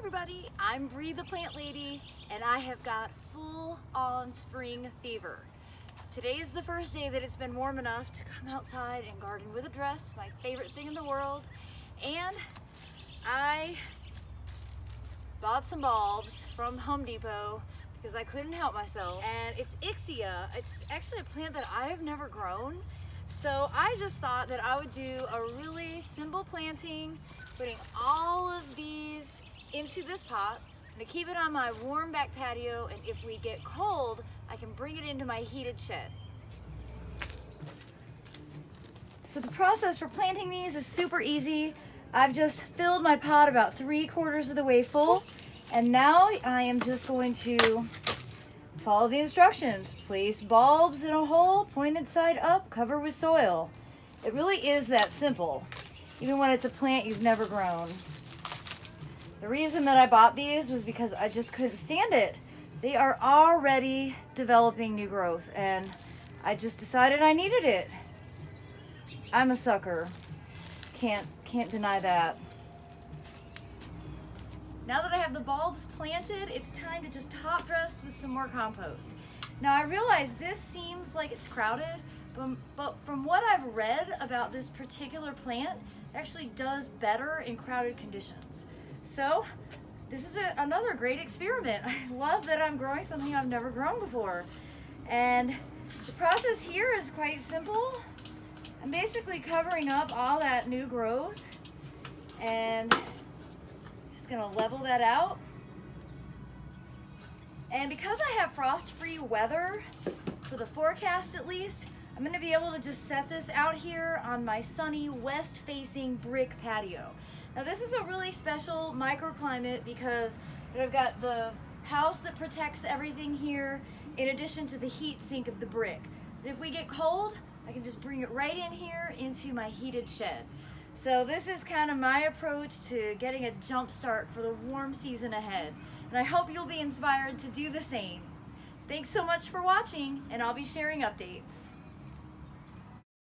everybody, I'm Bree the Plant Lady, and I have got full-on spring fever. Today is the first day that it's been warm enough to come outside and garden with a dress, my favorite thing in the world, and I bought some bulbs from Home Depot because I couldn't help myself, and it's Ixia. It's actually a plant that I have never grown, so I just thought that I would do a really simple planting, putting all of these into this pot. I'm gonna keep it on my warm back patio, and if we get cold, I can bring it into my heated shed. So the process for planting these is super easy. I've just filled my pot about 3/4 of the way full, and now I am just going to follow the instructions. Place bulbs in a hole, pointed side up, cover with soil. It really is that simple, even when it's a plant you've never grown. The reason that I bought these was because I just couldn't stand it. They are already developing new growth, and I just decided I needed it. I'm a sucker. Can't deny that. Now that I have the bulbs planted, it's time to just top dress with some more compost. Now I realize this seems like it's crowded, but from what I've read about this particular plant, it actually does better in crowded conditions. So this is another great experiment. I love that I'm growing something I've never grown before. And the process here is quite simple. I'm basically covering up all that new growth and just gonna level that out. And because I have frost-free weather, for the forecast at least, I'm gonna be able to just set this out here on my sunny west-facing brick patio. Now this is a really special microclimate because I've got the house that protects everything here in addition to the heat sink of the brick. But if we get cold, I can just bring it right in here into my heated shed. So this is kind of my approach to getting a jump start for the warm season ahead. And I hope you'll be inspired to do the same. Thanks so much for watching, and I'll be sharing updates.